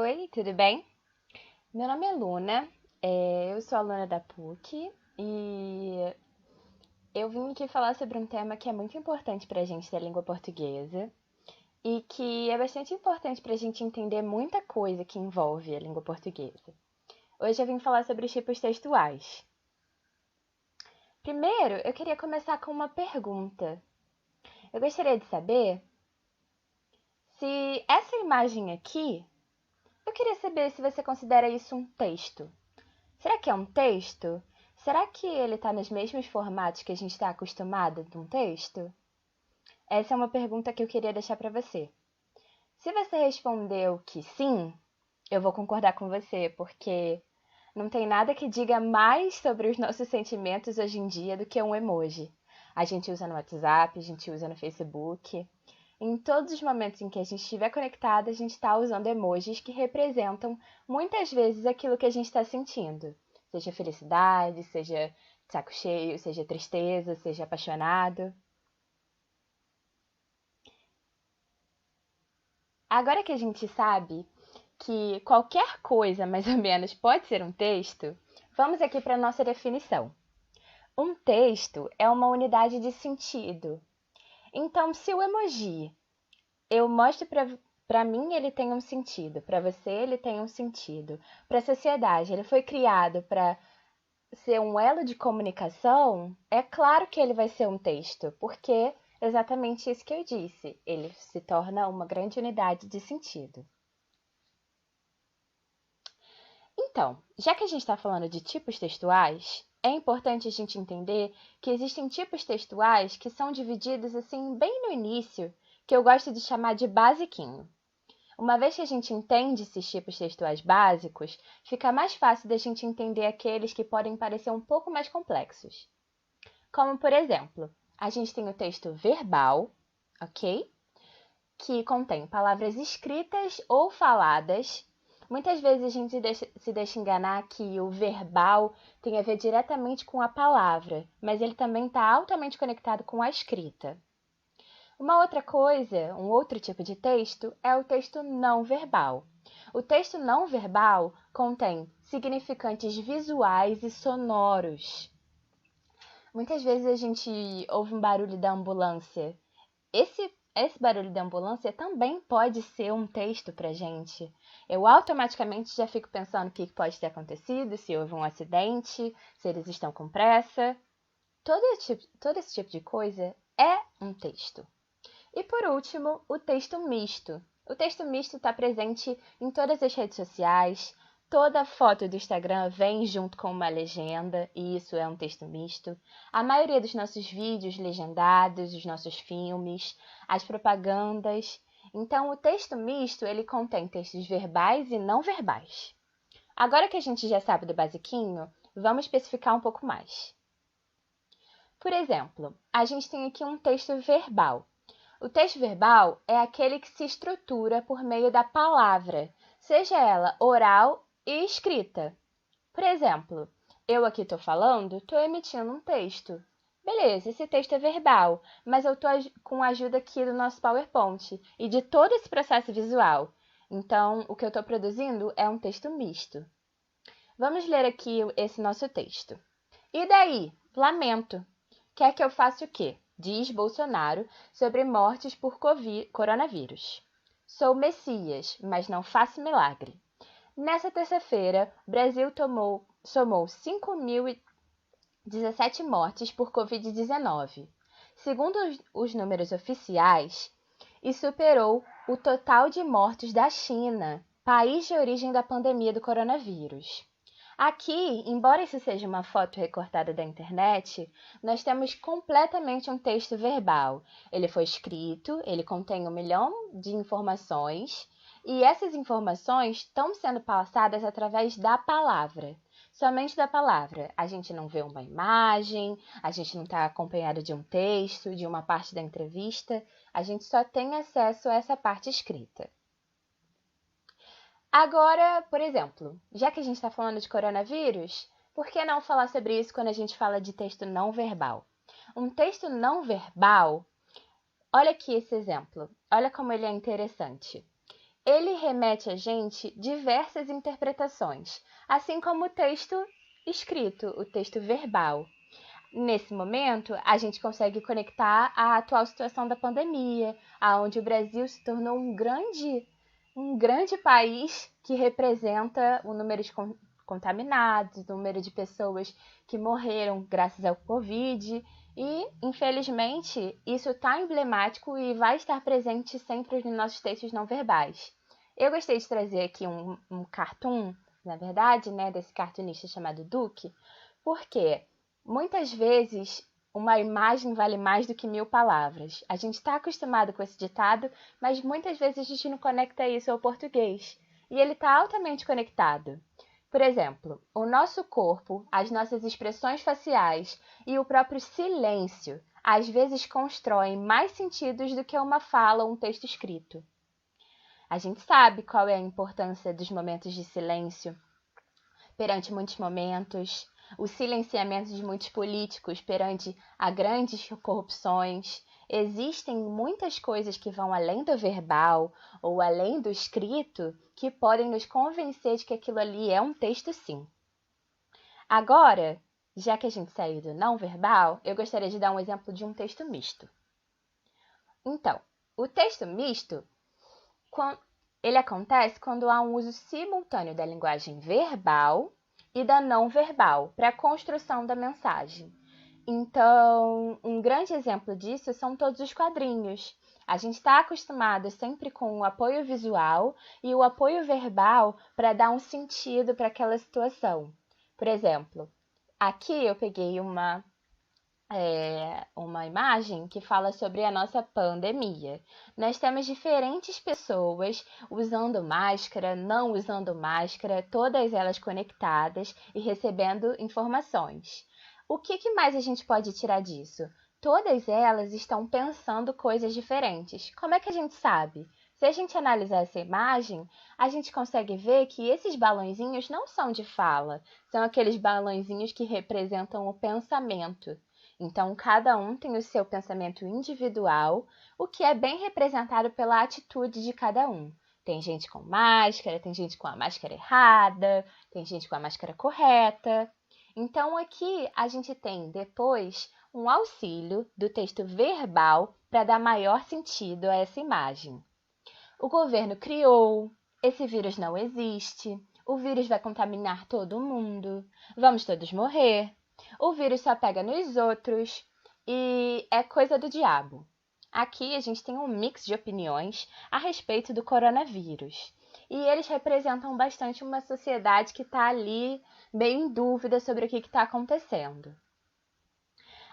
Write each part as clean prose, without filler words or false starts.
Oi, tudo bem? Meu nome é Luna, eu sou aluna da PUC e eu vim aqui falar sobre um tema que é muito importante para a gente da língua portuguesa e que é bastante importante para a gente entender muita coisa que envolve a língua portuguesa. Hoje eu vim falar sobre os tipos textuais. Primeiro, eu queria começar com uma pergunta. Eu gostaria de saber se essa imagem aqui, eu queria saber se você considera isso um texto. Será que é um texto? Será que ele está nos mesmos formatos que a gente está acostumado de um texto? Essa é uma pergunta que eu queria deixar para você. Se você respondeu que sim, eu vou concordar com você, porque não tem nada que diga mais sobre os nossos sentimentos hoje em dia do que um emoji. A gente usa no WhatsApp, a gente usa no Facebook. Em todos os momentos em que a gente estiver conectado, a gente está usando emojis que representam muitas vezes aquilo que a gente está sentindo. Seja felicidade, seja de saco cheio, seja tristeza, seja apaixonado. Agora que a gente sabe que qualquer coisa, mais ou menos, pode ser um texto, vamos aqui para a nossa definição. Um texto é uma unidade de sentido. Então, se o emoji eu mostro para mim, ele tem um sentido, para você ele tem um sentido, para a sociedade ele foi criado para ser um elo de comunicação, é claro que ele vai ser um texto, porque é exatamente isso que eu disse, ele se torna uma grande unidade de sentido. Então, já que a gente está falando de tipos textuais, é importante a gente entender que existem tipos textuais que são divididos assim bem no início, que eu gosto de chamar de basiquinho. Uma vez que a gente entende esses tipos textuais básicos, fica mais fácil da gente entender aqueles que podem parecer um pouco mais complexos. Como, por exemplo, a gente tem o texto verbal, ok? Que contém palavras escritas ou faladas. Muitas vezes a gente se deixa enganar que o verbal tem a ver diretamente com a palavra, mas ele também está altamente conectado com a escrita. Uma outra coisa, um outro tipo de texto, é o texto não verbal. O texto não verbal contém significantes visuais e sonoros. Muitas vezes a gente ouve um barulho da ambulância. Esse barulho da ambulância também pode ser um texto para gente. Eu automaticamente já fico pensando o que pode ter acontecido, se houve um acidente, se eles estão com pressa. Todo esse tipo de coisa é um texto. E por último, o texto misto. O texto misto está presente em todas as redes sociais. Toda foto do Instagram vem junto com uma legenda, e isso é um texto misto. A maioria dos nossos vídeos legendados, os nossos filmes, as propagandas. Então, o texto misto, ele contém textos verbais e não verbais. Agora que a gente já sabe do basiquinho, vamos especificar um pouco mais. Por exemplo, a gente tem aqui um texto verbal. O texto verbal é aquele que se estrutura por meio da palavra, seja ela oral e escrita. Por exemplo, eu aqui estou falando, estou emitindo um texto. Beleza, esse texto é verbal, mas eu estou com a ajuda aqui do nosso PowerPoint e de todo esse processo visual. Então, o que eu estou produzindo é um texto misto. Vamos ler aqui esse nosso texto. E daí? Lamento. Quer que eu faça o quê? Diz Bolsonaro sobre mortes por coronavírus. Sou Messias, mas não faço milagre. Nessa terça-feira, o Brasil somou 5.017 mortes por Covid-19, segundo os números oficiais, e superou o total de mortos da China, país de origem da pandemia do coronavírus. Aqui, embora isso seja uma foto recortada da internet, nós temos completamente um texto verbal. Ele foi escrito, ele contém 1 milhão de informações e essas informações estão sendo passadas através da palavra. Somente da palavra. A gente não vê uma imagem, a gente não está acompanhado de um texto, de uma parte da entrevista, a gente só tem acesso a essa parte escrita. Agora, por exemplo, já que a gente está falando de coronavírus, por que não falar sobre isso quando a gente fala de texto não verbal? Um texto não verbal, olha aqui esse exemplo, olha como ele é interessante. ele remete a gente diversas interpretações, assim como o texto escrito, o texto verbal. Nesse momento, a gente consegue conectar a atual situação da pandemia, aonde o Brasil se tornou um grande país que representa o número de contaminados, o número de pessoas que morreram graças ao Covid. E, infelizmente, isso está emblemático e vai estar presente sempre nos nossos textos não verbais. Eu gostei de trazer aqui um cartoon, na verdade, né, desse cartunista chamado Duque, porque muitas vezes uma imagem vale mais do que 1000 palavras. A gente está acostumado com esse ditado, mas muitas vezes a gente não conecta isso ao português. E ele está altamente conectado. Por exemplo, o nosso corpo, as nossas expressões faciais e o próprio silêncio às vezes constroem mais sentidos do que uma fala ou um texto escrito. A gente sabe qual é a importância dos momentos de silêncio perante muitos momentos, o silenciamento de muitos políticos perante a grandes corrupções. Existem muitas coisas que vão além do verbal ou além do escrito que podem nos convencer de que aquilo ali é um texto sim. Agora, já que a gente saiu do não verbal, eu gostaria de dar um exemplo de um texto misto. Então, o texto misto, ele acontece quando há um uso simultâneo da linguagem verbal e da não verbal para a construção da mensagem. Então, um grande exemplo disso são todos os quadrinhos. A gente está acostumado sempre com o apoio visual e o apoio verbal para dar um sentido para aquela situação. Por exemplo, aqui eu peguei uma imagem que fala sobre a nossa pandemia. Nós temos diferentes pessoas usando máscara, não usando máscara, todas elas conectadas e recebendo informações. O que mais a gente pode tirar disso? Todas elas estão pensando coisas diferentes. Como é que a gente sabe? Se a gente analisar essa imagem, a gente consegue ver que esses balõezinhos não são de fala, são aqueles balõezinhos que representam o pensamento. Então, cada um tem o seu pensamento individual, o que é bem representado pela atitude de cada um. Tem gente com máscara, tem gente com a máscara errada, tem gente com a máscara correta. Então, aqui a gente tem depois um auxílio do texto verbal para dar maior sentido a essa imagem. O governo criou, esse vírus não existe, o vírus vai contaminar todo mundo, vamos todos morrer. O vírus só pega nos outros e é coisa do diabo. Aqui a gente tem um mix de opiniões a respeito do coronavírus. E eles representam bastante uma sociedade que está ali meio em dúvida sobre o que está acontecendo.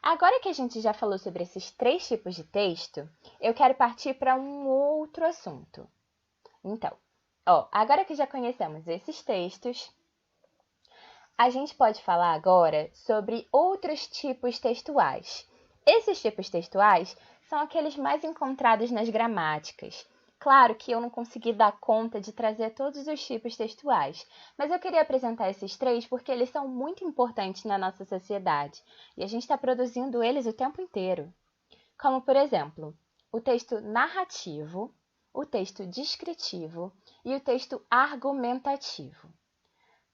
Agora que a gente já falou sobre esses 3 tipos de texto, eu quero partir para um outro assunto. Então, agora que já conhecemos esses textos, a gente pode falar agora sobre outros tipos textuais. Esses tipos textuais são aqueles mais encontrados nas gramáticas. Claro que eu não consegui dar conta de trazer todos os tipos textuais, mas eu queria apresentar esses 3 porque eles são muito importantes na nossa sociedade e a gente está produzindo eles o tempo inteiro. Como, por exemplo, o texto narrativo, o texto descritivo e o texto argumentativo.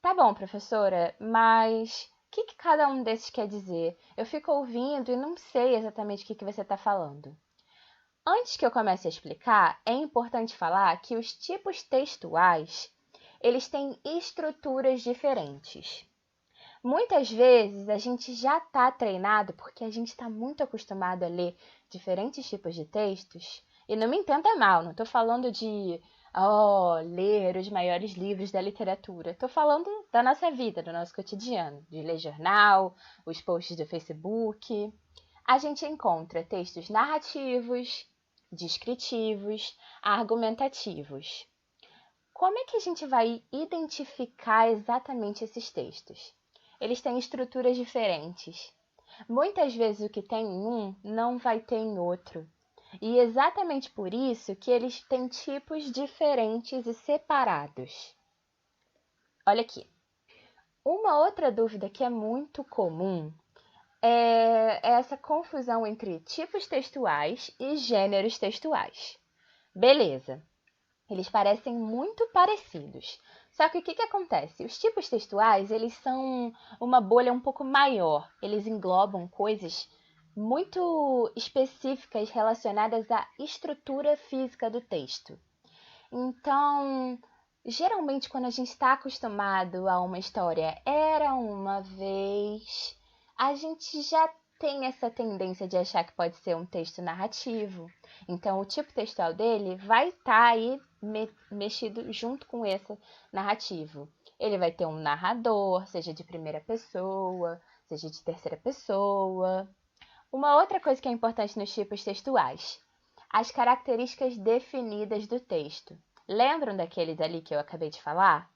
Tá bom, professora, mas o que cada um desses quer dizer? Eu fico ouvindo e não sei exatamente o que você está falando. Antes que eu comece a explicar, é importante falar que os tipos textuais, eles têm estruturas diferentes. Muitas vezes a gente já está treinado porque a gente está muito acostumado a ler diferentes tipos de textos. E não me entenda mal, não estou falando de ler os maiores livros da literatura. Estou falando da nossa vida, do nosso cotidiano, de ler jornal, os posts do Facebook. A gente encontra textos narrativos, descritivos, argumentativos. Como é que a gente vai identificar exatamente esses textos? Eles têm estruturas diferentes. Muitas vezes o que tem em um não vai ter em outro. E exatamente por isso que eles têm tipos diferentes e separados. Olha aqui. Uma outra dúvida que é muito comum é essa confusão entre tipos textuais e gêneros textuais. Beleza. Eles parecem muito parecidos. Só que o que acontece? Os tipos textuais, eles são uma bolha um pouco maior. Eles englobam coisas muito específicas relacionadas à estrutura física do texto. Então, geralmente quando a gente está acostumado a uma história era uma vez, a gente já tem essa tendência de achar que pode ser um texto narrativo. Então, o tipo textual dele vai estar aí mexido junto com esse narrativo. Ele vai ter um narrador, seja de primeira pessoa, seja de terceira pessoa. Uma outra coisa que é importante nos tipos textuais: as características definidas do texto. Lembram daqueles ali que eu acabei de falar?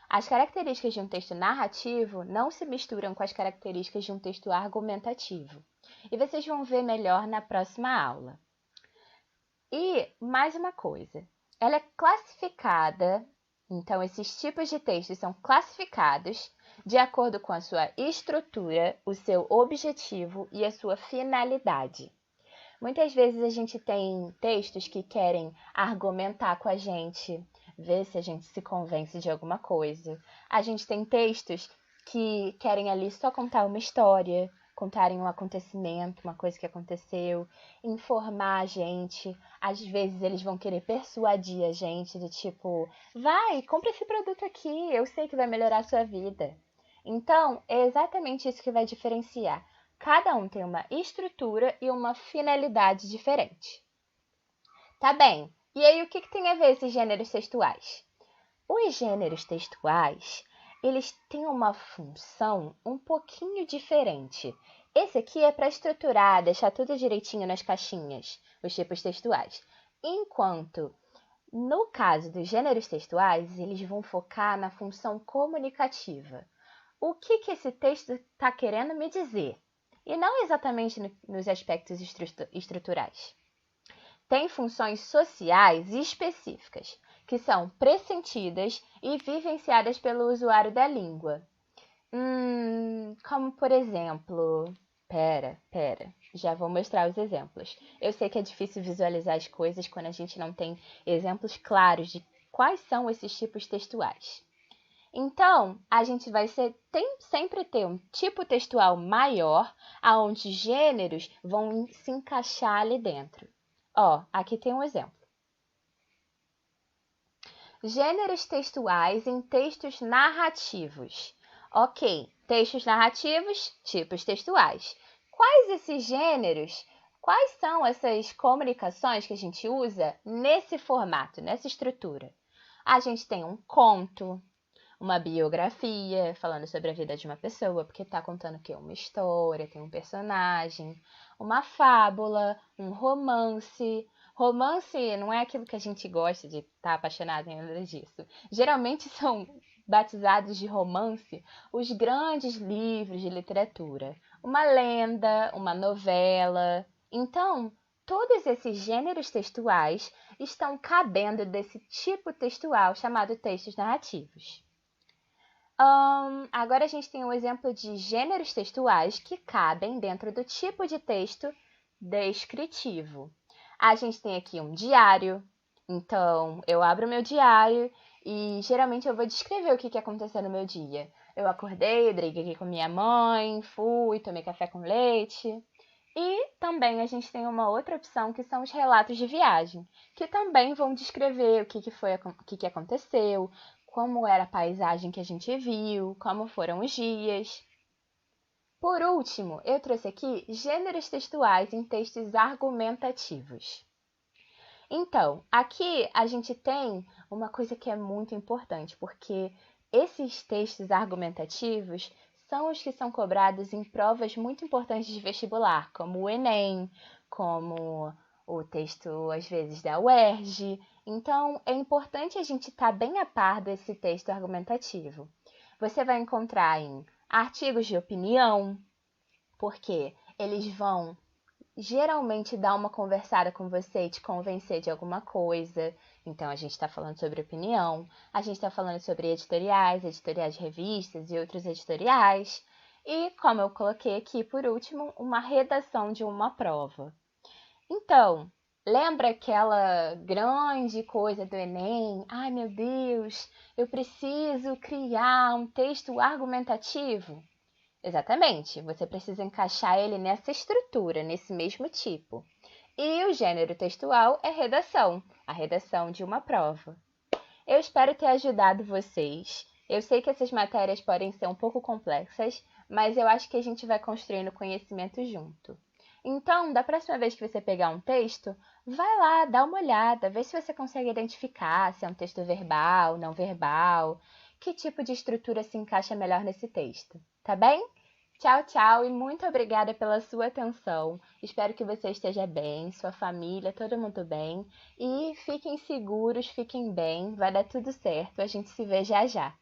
As características de um texto narrativo não se misturam com as características de um texto argumentativo. E vocês vão ver melhor na próxima aula. E mais uma coisa, ela é classificada, então esses tipos de textos são classificados de acordo com a sua estrutura, o seu objetivo e a sua finalidade. Muitas vezes a gente tem textos que querem argumentar com a gente, ver se a gente se convence de alguma coisa. A gente tem textos que querem ali só contar uma história, contarem um acontecimento, uma coisa que aconteceu, informar a gente. Às vezes eles vão querer persuadir a gente do tipo, vai, compra esse produto aqui, eu sei que vai melhorar a sua vida. Então, é exatamente isso que vai diferenciar. Cada um tem uma estrutura e uma finalidade diferente. Tá bem, e aí o que tem a ver esses gêneros textuais? Os gêneros textuais, eles têm uma função um pouquinho diferente. Esse aqui é para estruturar, deixar tudo direitinho nas caixinhas, os tipos textuais. Enquanto, no caso dos gêneros textuais, eles vão focar na função comunicativa. O que esse texto está querendo me dizer? E não exatamente nos aspectos estruturais. Tem funções sociais específicas, que são pressentidas e vivenciadas pelo usuário da língua. Como por exemplo... Pera, já vou mostrar os exemplos. Eu sei que é difícil visualizar as coisas quando a gente não tem exemplos claros de quais são esses tipos textuais. Então, a gente vai sempre ter um tipo textual maior, aonde gêneros vão se encaixar ali dentro. Ó, aqui tem um exemplo. Gêneros textuais em textos narrativos. Ok, textos narrativos, tipos textuais. Quais esses gêneros? Quais são essas comunicações que a gente usa nesse formato, nessa estrutura? A gente tem um conto, uma biografia, falando sobre a vida de uma pessoa, porque está contando que uma história, tem um personagem, uma fábula, um romance. Romance não é aquilo que a gente gosta de estar apaixonado em nada disso. Geralmente são batizados de romance os grandes livros de literatura, uma lenda, uma novela. Então, todos esses gêneros textuais estão cabendo desse tipo textual chamado textos narrativos. Agora a gente tem um exemplo de gêneros textuais que cabem dentro do tipo de texto descritivo. A gente tem aqui um diário, então eu abro meu diário e geralmente eu vou descrever o que aconteceu no meu dia. Eu acordei, briguei com minha mãe, fui, tomei café com leite. E também a gente tem uma outra opção que são os relatos de viagem, que também vão descrever o que aconteceu, como era a paisagem que a gente viu, como foram os dias. Por último, eu trouxe aqui gêneros textuais em textos argumentativos. Então, aqui a gente tem uma coisa que é muito importante, porque esses textos argumentativos são os que são cobrados em provas muito importantes de vestibular, como o Enem, como o texto, às vezes, da UERJ. Então, é importante a gente estar bem a par desse texto argumentativo. Você vai encontrar em artigos de opinião, porque eles vão geralmente dar uma conversada com você e te convencer de alguma coisa. Então, a gente está falando sobre opinião, a gente está falando sobre editoriais de revistas e outros editoriais. E, como eu coloquei aqui, por último, uma redação de uma prova. Então, Lembra aquela grande coisa do Enem? Ai, meu Deus, eu preciso criar um texto argumentativo. Exatamente, você precisa encaixar ele nessa estrutura, nesse mesmo tipo. E o gênero textual é redação, a redação de uma prova. Eu espero ter ajudado vocês. Eu sei que essas matérias podem ser um pouco complexas, mas eu acho que a gente vai construindo conhecimento junto. Então, da próxima vez que você pegar um texto, vai lá, dá uma olhada, vê se você consegue identificar se é um texto verbal, não verbal, que tipo de estrutura se encaixa melhor nesse texto, tá bem? Tchau, tchau e muito obrigada pela sua atenção. Espero que você esteja bem, sua família, todo mundo bem. E fiquem seguros, fiquem bem, vai dar tudo certo. A gente se vê já já.